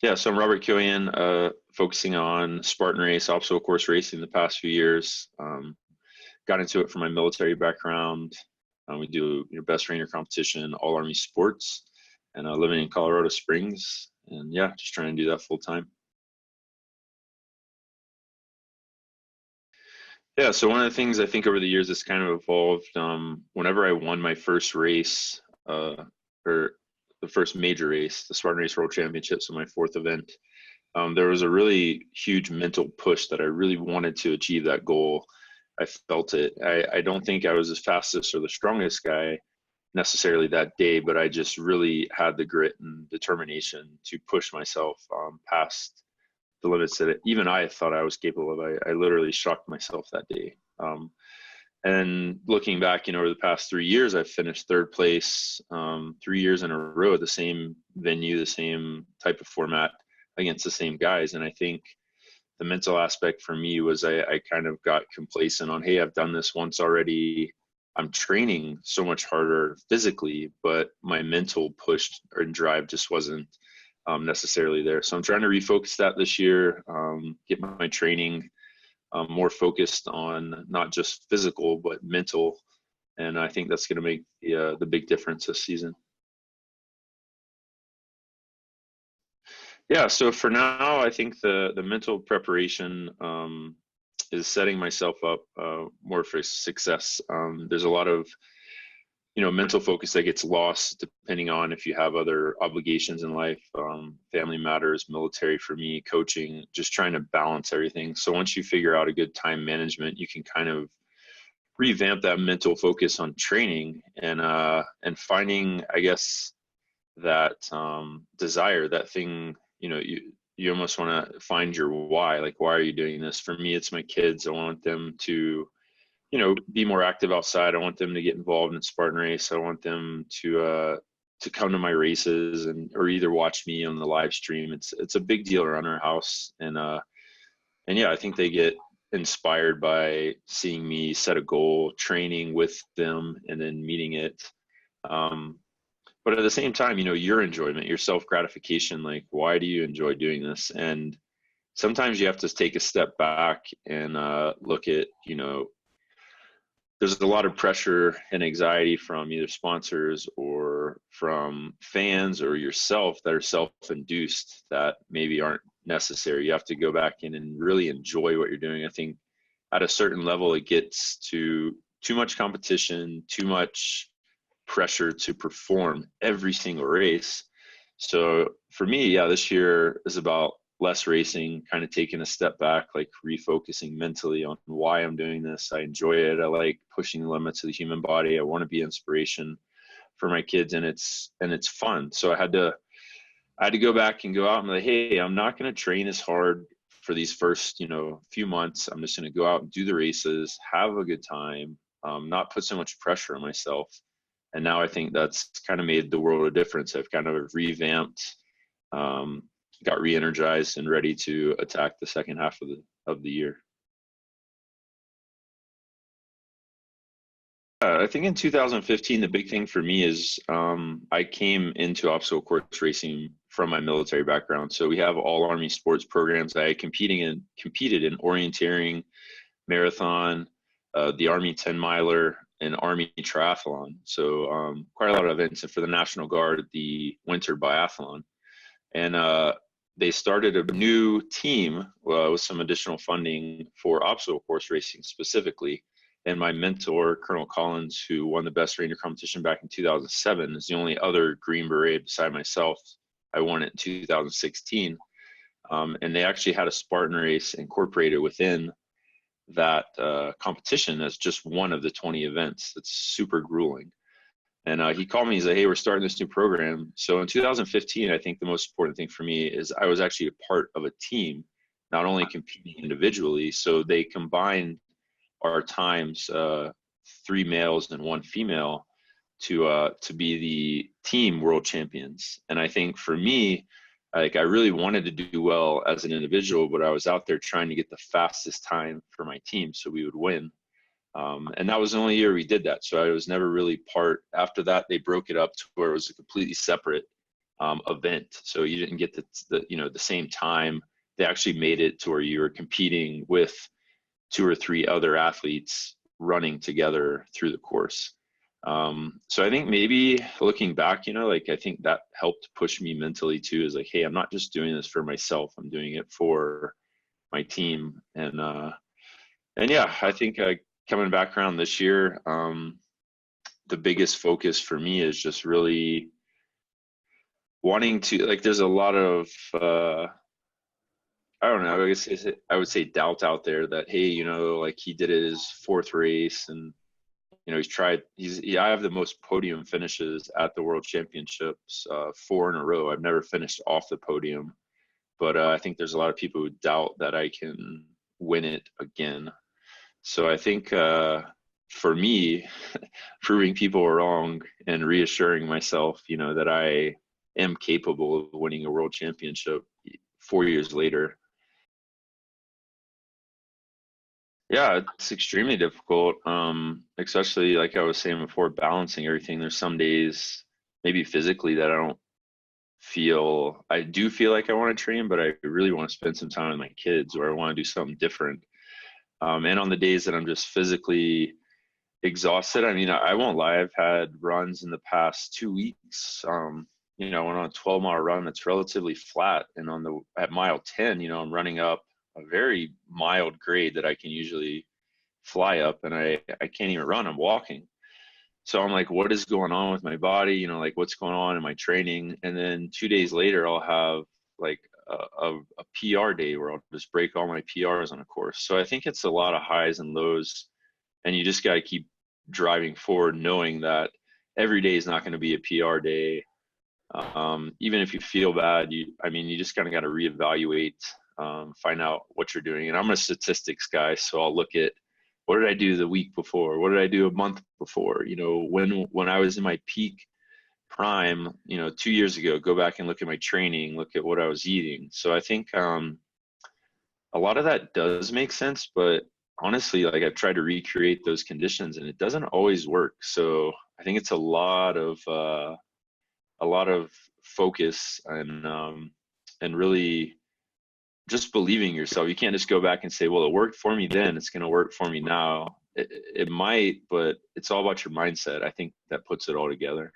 Yeah, so I'm Robert Killian, focusing on Spartan race, obstacle course racing the past few years. Got into it from my military background. We do best trainer competition, all Army sports, and living in Colorado Springs. And yeah, just trying to do that full time. Yeah, so one of the things I think over the years that's kind of evolved, whenever I won my first race, or the first major race, the Spartan Race World Championship, so my fourth event, there was a really huge mental push that I really wanted to achieve that goal. I felt it. I don't think I was the fastest or the strongest guy necessarily that day, but I just really had the grit and determination to push myself past the limits that even I thought I was capable of. I literally shocked myself that day. And looking back, over the past 3 years, I've finished third place 3 years in a row at the same venue, the same type of format against the same guys. And I think the mental aspect for me was I kind of got complacent on, hey, I've done this once already. I'm training so much harder physically, but my mental push and drive just wasn't necessarily there. So I'm trying to refocus that this year, get my training more focused on not just physical, but mental. And I think that's going to make the big difference this season. Yeah, so for now, I think the mental preparation is setting myself up more for success. There's a lot of mental focus that gets lost depending on if you have other obligations in life, family matters, military for me, coaching, just trying to balance everything. So once you figure out a good time management, you can kind of revamp that mental focus on training and finding, I guess, that desire, that thing, you almost want to find your why. Like, why are you doing this? For me, it's my kids. I want them to be more active outside. I want them to get involved in Spartan race. I want them to come to my races or either watch me on the live stream. It's a big deal around our house. And yeah, I think they get inspired by seeing me set a goal, training with them, and then meeting it. Um, but at the same time, your enjoyment, your self gratification, like, why do you enjoy doing this? And sometimes you have to take a step back and look at, there's a lot of pressure and anxiety from either sponsors or from fans or yourself that are self-induced that maybe aren't necessary. You have to go back in and really enjoy what you're doing. I think at a certain level, it gets to too much competition, too much pressure to perform every single race. So for me, yeah, this year is about less racing, kind of taking a step back, like refocusing mentally on why I'm doing this. I enjoy it. I like pushing the limits of the human body. I want to be inspiration for my kids, and it's fun. So I had to go back and go out and be like, hey, I'm not going to train as hard for these first, few months. I'm just going to go out and do the races, have a good time, not put so much pressure on myself. And now I think that's kind of made the world a difference. I've kind of revamped, got re-energized and ready to attack the second half of the year. I think in 2015, the big thing for me is I came into obstacle course racing from my military background. So we have all Army sports programs. I competed in orienteering, marathon, the Army 10 miler, and Army triathlon. So quite a lot of events. And for the National Guard, the winter biathlon. And they started a new team with some additional funding for obstacle course racing specifically. And my mentor, Colonel Collins, who won the best ranger competition back in 2007, is the only other Green Beret beside myself. I won it in 2016. And they actually had a Spartan race incorporated within that competition as just one of the 20 events. It's super grueling. And he called me. He's like, hey, we're starting this new program. So in 2015, I think the most important thing for me is I was actually a part of a team, not only competing individually. So they combined our times, 3 males and 1 female, to be the team world champions. And I think for me, like, I really wanted to do well as an individual, but I was out there trying to get the fastest time for my team so we would win. And that was the only year we did that. So I was never really part. After that, they broke it up to where it was a completely separate event. So you didn't get the same time. They actually made it to where you were competing with two or three other athletes running together through the course. So I think maybe looking back, like I think that helped push me mentally too, is like, hey, I'm not just doing this for myself, I'm doing it for my team. And yeah, I think coming back around this year, the biggest focus for me is just really wanting to, like, there's a lot of I don't know, I guess I would say doubt out there that, hey, like he did it his fourth race, and I have the most podium finishes at the World Championships, 4 in a row. I've never finished off the podium, but I think there's a lot of people who doubt that I can win it again. So I think for me, proving people wrong and reassuring myself, that I am capable of winning a world championship 4 years later. Yeah, it's extremely difficult, especially like I was saying before, balancing everything. There's some days, maybe physically, that I do feel like I want to train, but I really want to spend some time with my kids, or I want to do something different. And on the days that I'm just physically exhausted, I mean, I won't lie, I've had runs in the past 2 weeks. I went on a 12-mile run that's relatively flat, and at mile 10, I'm running up a very mild grade that I can usually fly up, and I can't even run, I'm walking. So I'm like, what is going on with my body? Like, what's going on in my training? And then 2 days later, I'll have like a PR day where I'll just break all my PRs on a course. So I think it's a lot of highs and lows, and you just got to keep driving forward, knowing that every day is not going to be a PR day. Even if you feel bad, you just kind of got to reevaluate, find out what you're doing. And I'm a statistics guy, so I'll look at, what did I do the week before? What did I do a month before? When I was in my peak prime, 2 years ago, go back and look at my training, look at what I was eating. So I think a lot of that does make sense, but honestly, like, I've tried to recreate those conditions and it doesn't always work. So I think it's a lot of focus, and really just believing yourself. You can't just go back and say, well, it worked for me then, it's going to work for me now. It might, but it's all about your mindset. I think that puts it all together.